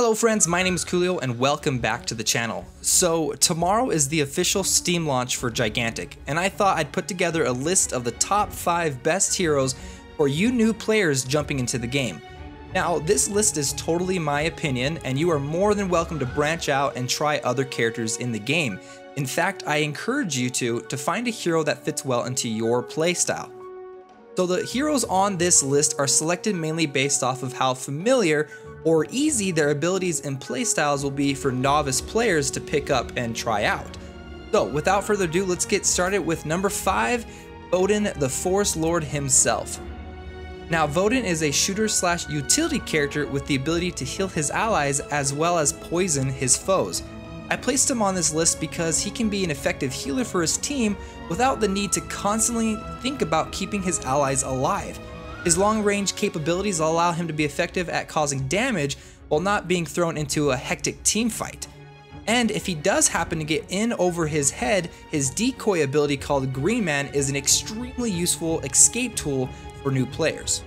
Hello friends, my name is Koolio and welcome back to the channel. So tomorrow is the official Steam launch for Gigantic, and I thought I'd put together a list of the top 5 best heroes for you new players jumping into the game. Now this list is totally my opinion, and you are more than welcome to branch out and try other characters in the game. In fact, I encourage you to find a hero that fits well into your playstyle. So the heroes on this list are selected mainly based off of how familiar or easy their abilities and playstyles will be for novice players to pick up and try out. So without further ado, let's get started with number 5, Odin, the Forest Lord himself. Now Odin is a shooter slash utility character with the ability to heal his allies as well as poison his foes. I placed him on this list because he can be an effective healer for his team without the need to constantly think about keeping his allies alive. His long-range capabilities allow him to be effective at causing damage while not being thrown into a hectic team fight. And if he does happen to get in over his head, his decoy ability called Gaiman is an extremely useful escape tool for new players.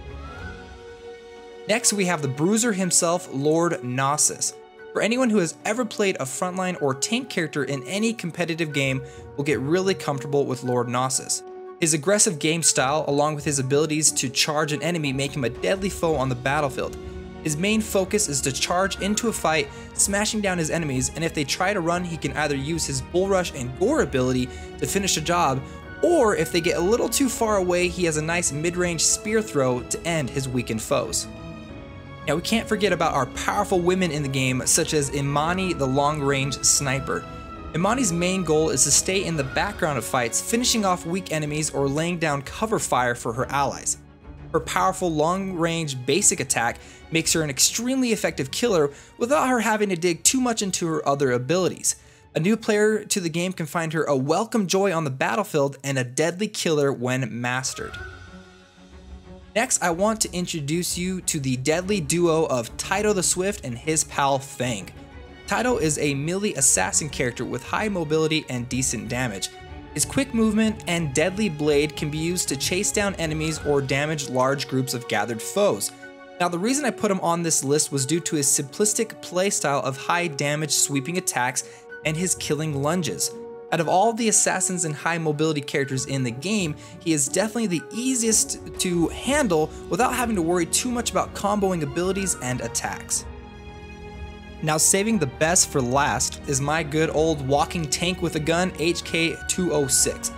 Next we have the bruiser himself, Lord Gnosis. For anyone who has ever played a frontline or tank character in any competitive game will get really comfortable with Lord Gnosis. His aggressive game style, along with his abilities to charge an enemy, make him a deadly foe on the battlefield. His main focus is to charge into a fight, smashing down his enemies, and if they try to run, he can either use his Bull Rush and Gore ability to finish the job, or if they get a little too far away, he has a nice mid-range spear throw to end his weakened foes. Now we can't forget about our powerful women in the game, such as Imani, the long-range sniper. Imani's main goal is to stay in the background of fights, finishing off weak enemies or laying down cover fire for her allies. Her powerful long-range basic attack makes her an extremely effective killer without her having to dig too much into her other abilities. A new player to the game can find her a welcome joy on the battlefield and a deadly killer when mastered. Next, I want to introduce you to the deadly duo of Taito the Swift and his pal Fang. Taito is a melee assassin character with high mobility and decent damage. His quick movement and deadly blade can be used to chase down enemies or damage large groups of gathered foes. Now the reason I put him on this list was due to his simplistic playstyle of high damage sweeping attacks and his killing lunges. Out of all the assassins and high mobility characters in the game, he is definitely the easiest to handle without having to worry too much about comboing abilities and attacks. Now saving the best for last is my good old walking tank with a gun, HK206.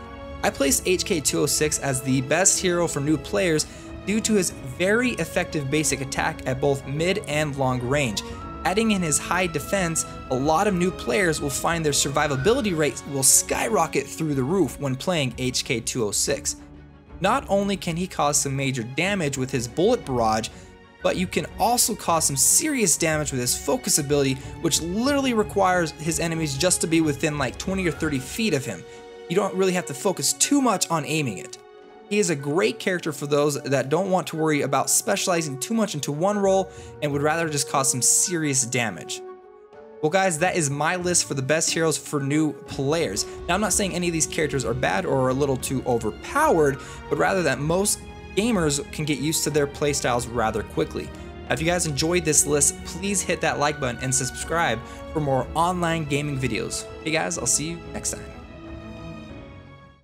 I placed HK206 as the best hero for new players due to his very effective basic attack at both mid and long range. Adding in his high defense, a lot of new players will find their survivability rate will skyrocket through the roof when playing HK206. Not only can he cause some major damage with his bullet barrage, but you can also cause some serious damage with his focus ability, which literally requires his enemies just to be within like 20 or 30 feet of him. You don't really have to focus too much on aiming it. He is a great character for those that don't want to worry about specializing too much into one role and would rather just cause some serious damage. Well guys, that is my list for the best heroes for new players. Now I'm not saying any of these characters are bad or are a little too overpowered, but rather that most gamers can get used to their playstyles rather quickly. Now, if you guys enjoyed this list, please hit that like button and subscribe for more online gaming videos. Hey guys, I'll see you next time.